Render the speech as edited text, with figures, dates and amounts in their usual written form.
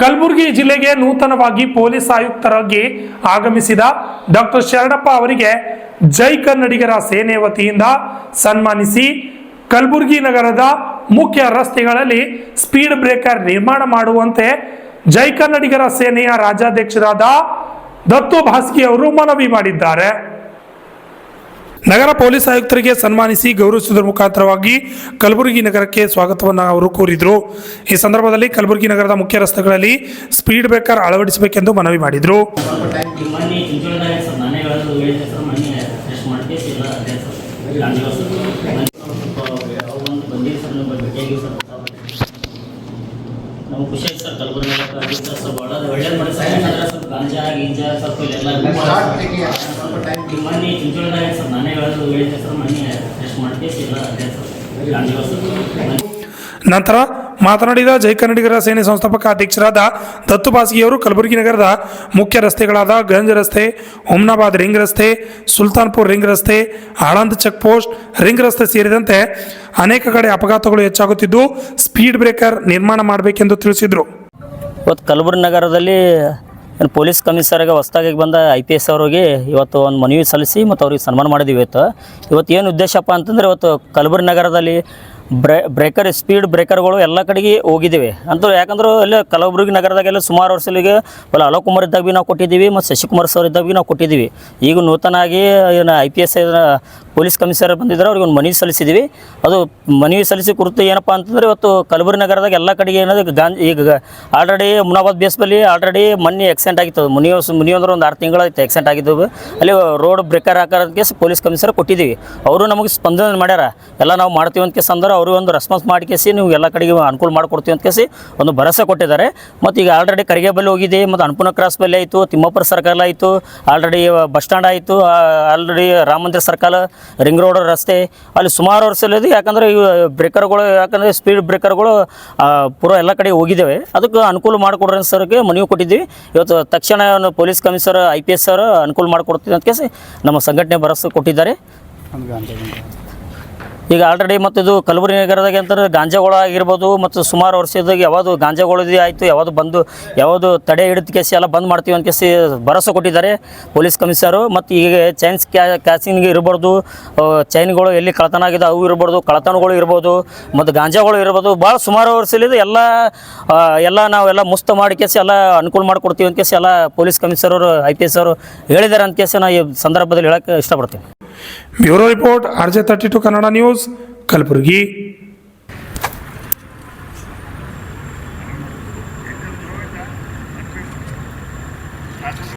ಕಲಬುರಗಿ ಜಿಲ್ಲೆಗೆ ನೂತನವಾಗಿ ಪೊಲೀಸ್ ಆಯುಕ್ತರಾಗಿ ಆಗಮಿಸಿದ ಡಾಕ್ಟರ್ ಶರಣಪ್ಪ ಅವರಿಗೆ ಜೈ ಕನ್ನಡಿಗರ ಸೇನೆ ವತಿಯಿಂದ ಸನ್ಮಾನಿಸಿ ಕಲಬುರಗಿ ನಗರದ ಮುಖ್ಯ ರಸ್ತೆಗಳಲ್ಲಿ ಸ್ಪೀಡ್ ಬ್ರೇಕರ್ ನಿರ್ಮಾಣ ಮಾಡುವಂತೆ ಜೈ ಕನ್ನಡಿಗರ ಸೇನೆಯ ರಾಜ್ಯಾಧ್ಯಕ್ಷರಾದ ದತ್ತು ಭಾಸ್ಕಿ ಅವರು ಮನವಿ ಮಾಡಿದ್ದಾರೆ. ನಗರ ಪೊಲೀಸ್ ಆಯುಕ್ತರಿಗೆ ಸನ್ಮಾನಿಸಿ ಗೌರವಿಸುವುದರ ಮುಖಾಂತರವಾಗಿ ಕಲಬುರಗಿ ನಗರಕ್ಕೆ ಸ್ವಾಗತವನ್ನು ಅವರು ಕೋರಿದರು. ಈ ಸಂದರ್ಭದಲ್ಲಿ ಕಲಬುರಗಿ ನಗರದ ಮುಖ್ಯ ರಸ್ತೆಗಳಲ್ಲಿ ಸ್ಪೀಡ್ ಬ್ರೇಕರ್ ಅಳವಡಿಸಬೇಕೆಂದು ಮನವಿ ಮಾಡಿದರು. ನಾವು ಖುಷಿ ಆಯ್ತು ಸರ್. ಕಲಬುರಗಿ ಸ್ವಲ್ಪ ಭಾಳ ಒಳ್ಳೇದು ಮಾಡಿ ಸರ್. ಯಾಕಂದ್ರೆ ಸ್ವಲ್ಪ ಗಾಂಜಾ ಗೀಂಜಾ ಸ್ವಲ್ಪ ಇಲ್ಲೆಲ್ಲ ಮನೆ ಚಿಂಚೋಳದಾಗ ಸರ್ ನಾನೇ ಹೇಳಿದ್ದೆ ಸರ್. ಮನೆ ಟೆಸ್ಟ್ ಮಾಡ್ಕೇಸಿ ಎಲ್ಲ ಅದೇ ಸರ್ ಗಾಂಜಾ. ನಂತರ ಮಾತನಾಡಿದ ಜೈ ಕನ್ನಡಿಗರ ಸೇನೆ ಸಂಸ್ಥಾಪಕ ಅಧ್ಯಕ್ಷರಾದ ದತ್ತು ಭಾಸ್ಕಿಯವರು ಕಲಬುರಗಿ ನಗರದ ಮುಖ್ಯ ರಸ್ತೆಗಳಾದ ಗಂಜ್ ರಸ್ತೆ, ಹುಮ್ನಾಬಾದ್ ರಿಂಗ್ ರಸ್ತೆ, ಸುಲ್ತಾನ್ಪುರ್ ರಿಂಗ್ ರಸ್ತೆ, ಆಳಂದ್ ಚೆಕ್ ಪೋಸ್ಟ್ ರಿಂಗ್ ರಸ್ತೆ ಸೇರಿದಂತೆ ಅನೇಕ ಕಡೆ ಅಪಘಾತಗಳು ಹೆಚ್ಚಾಗುತ್ತಿದ್ದು ಸ್ಪೀಡ್ ಬ್ರೇಕರ್ ನಿರ್ಮಾಣ ಮಾಡಬೇಕೆಂದು ತಿಳಿಸಿದರು. ಇವತ್ತು ಕಲಬುರಗಿ ನಗರದಲ್ಲಿ ಪೊಲೀಸ್ ಕಮಿಷನರ್ಗೆ ಹೊಸದಾಗಿ ಬಂದ IPS ಅವರಿಗೆ ಇವತ್ತು ಒಂದು ಮನವಿ ಸಲ್ಲಿಸಿ ಮತ್ತು ಅವ್ರಿಗೆ ಸನ್ಮಾನ ಮಾಡಿದ್ದೀವಿ. ಇವತ್ತು ಏನು ಉದ್ದೇಶಪ್ಪ ಅಂತಂದರೆ ಇವತ್ತು ಕಲಬುರಗಿ ನಗರದಲ್ಲಿ ಬ್ರೇಕರ್ ಸ್ಪೀಡ್ ಬ್ರೇಕರ್ಗಳು ಎಲ್ಲ ಕಡೆಗೆ ಹೋಗಿದ್ದೀವಿ ಅಂತ. ಯಾಕಂದ್ರೆ ಎಲ್ಲ ಕಲಬುರಗಿ ನಗರದಾಗೆಲ್ಲ ಸುಮಾರು ವರ್ಷಗಳಿಗೆ ಅಲೋಕ್ ಕುಮಾರ್ ಇದ್ದಾಗ ಭೀ ನಾವು ಕೊಟ್ಟಿದ್ದೀವಿ ಮತ್ತು ಶಶಿಕುಮಾರ್ ಸರ್ ಇದ್ದಾಗ ಭೀ ನಾವು ಕೊಟ್ಟಿದ್ದೀವಿ. ಈಗ ನೂತನಾಗಿ ಏನು IPS ಪೊಲೀಸ್ ಕಮಿಷನರ್ ಬಂದಿದ್ದಾರೆ, ಅವ್ರಿಗೆ ಒಂದು ಮನವಿ ಸಲ್ಲಿಸಿದ್ದೀವಿ. ಅದು ಮನವಿ ಸಲ್ಲಿಸಿ ಕುರಿತು ಏನಪ್ಪ ಅಂತಂದರೆ ಇವತ್ತು ಕಲಬುರಗಿ ನಗರದಾಗ ಎಲ್ಲ ಕಡೆಗೆ ಏನಾದ್ರು ಈಗ ಆಲ್ರೆಡಿ ಮುನಾಬಾದ್ ಬೇಸ್ಬಲ್ಲಿ ಆಲ್ರೆಡಿ ಮೊನ್ನೆ ಆಕ್ಸಿಡೆಂಟ್ ಆಗಿತ್ತು. ಮುನಿ ಅಂದ್ರೆ ಒಂದು 6 ತಿಂಗಳು ಆಕ್ಸಿಡೆಂಟ್ ಆಗಿದ್ದವು. ಅಲ್ಲಿ ರೋಡ್ ಬ್ರೇಕರ್ ಹಾಕೋದಕ್ಕೆ ಪೊಲೀಸ್ ಕಮಿಷನರ್ ಕೊಟ್ಟಿದ್ದೀವಿ. ಅವರು ನಮಗೆ ಸ್ಪಂದನೆ ಮಾಡ್ಯಾರ. ಎಲ್ಲ ನಾವು ಮಾಡ್ತೀವಿ ಅಂತ ಕೇಸ್ ಅಂದ್ರೆ ಅವರು ಒಂದು ರೆಸ್ಪಾನ್ಸ್ ಮಾಡಿಕೇಸಿ ನೀವು ಎಲ್ಲ ಕಡೆಗೆ ಅನುಕೂಲ ಮಾಡಿಕೊಡ್ತೀವಿ ಅಂತ ಕೇಸಿ ಒಂದು ಭರವಸೆ ಕೊಟ್ಟಿದ್ದಾರೆ. ಮತ್ತು ಈಗ ಆಲ್ರೆಡಿ ಕರಿಗೆ ಬಲ್ಲಿ ಹೋಗಿದೆ, ಮತ್ತು ಅನ್ಪೂರ್ಣ ಕ್ರಾಸ್ ಬಲ್ಲಿ ಆಯಿತು, ತಿಮ್ಮಾಪುರ ಸರ್ಕಲ್ ಆಯಿತು, ಆಲ್ರೆಡಿ ಬಸ್ ಸ್ಟ್ಯಾಂಡ್ ಆಯಿತು, ಆಲ್ರೆಡಿ ರಾಮ ಮಂದಿರ ಸರ್ಕಲ್, ರಿಂಗ್ ರೋಡ್ ರಸ್ತೆ ಅಲ್ಲಿ ಸುಮಾರು ವರ್ಷದಲ್ಲಿ. ಯಾಕಂದರೆ ಇವು ಬ್ರೇಕರ್ಗಳು ಯಾಕಂದರೆ ಸ್ಪೀಡ್ ಬ್ರೇಕರ್ಗಳು ಪೂರ ಎಲ್ಲ ಕಡೆ ಹೋಗಿದ್ದೇವೆ. ಅದಕ್ಕೆ ಅನುಕೂಲ ಮಾಡಿಕೊಡ್ರಿ ಸರ್ಗೆ ಮನವಿ ಕೊಟ್ಟಿದ್ದೀವಿ. ಇವತ್ತು ತಕ್ಷಣ ಪೊಲೀಸ್ ಕಮಿಷನರ್ IPS ಅವರು ಅನುಕೂಲ ಮಾಡಿಕೊಡ್ತೀವಿ ಅಂತ ಕೇಸಿ ನಮ್ಮ ಸಂಘಟನೆ ಭರವಸೆ ಕೊಟ್ಟಿದ್ದಾರೆ. ಈಗ ಆಲ್ರೆಡಿ ಮತ್ತು ಇದು ಕಲಬುರಗಿ ನಗರದಾಗ ಅಂತಂದರೆ ಗಾಂಜಾಗಳು ಆಗಿರ್ಬೋದು ಮತ್ತು ಸುಮಾರು ವರ್ಷದಾಗ ಯಾವುದು ಗಾಂಜಾಗಳು ಆಯಿತು, ಯಾವುದು ತಡೆ ಹಿಡಿದ ಕೇಸಿ ಎಲ್ಲ ಬಂದ್ ಮಾಡ್ತೀವಿ ಅಂತ ಕೇಸಿ ಭರವಸೆ ಕೊಟ್ಟಿದ್ದಾರೆ ಪೊಲೀಸ್ ಕಮಿಷನರು. ಮತ್ತು ಈಗ ಚೈನ್ಸ್ ಕ್ಯಾಚಿಂಗ್ ಇರ್ಬೋದು, ಚೈನ್ಗಳು ಎಲ್ಲಿ ಕಳತನ ಆಗಿದೆ ಅವು ಇರ್ಬೋದು, ಕಳತನಗಳು ಇರ್ಬೋದು, ಮತ್ತು ಗಾಂಜಾಗಳು ಇರ್ಬೋದು. ಭಾಳ ಸುಮಾರು ವರ್ಷಲಿದ್ದು ಎಲ್ಲ ನಾವೆಲ್ಲ ಮುಕ್ತ ಮಾಡಿ ಕೇಸಿ ಎಲ್ಲ ಅನುಕೂಲ ಮಾಡಿಕೊಡ್ತೀವಿ ಅಂತ ಕೇಸಿ ಎಲ್ಲ ಪೊಲೀಸ್ ಕಮಿಷನರು IPS ಅವರು ಹೇಳಿದ್ದಾರೆ ಅಂತ ಕೇಸಿ ನಾನು ಈ ಸಂದರ್ಭದಲ್ಲಿ ಹೇಳೋಕ್ಕೆ ಇಷ್ಟಪಡ್ತೀನಿ. Bureau report RJ32 Kannada news, Kalaburagi.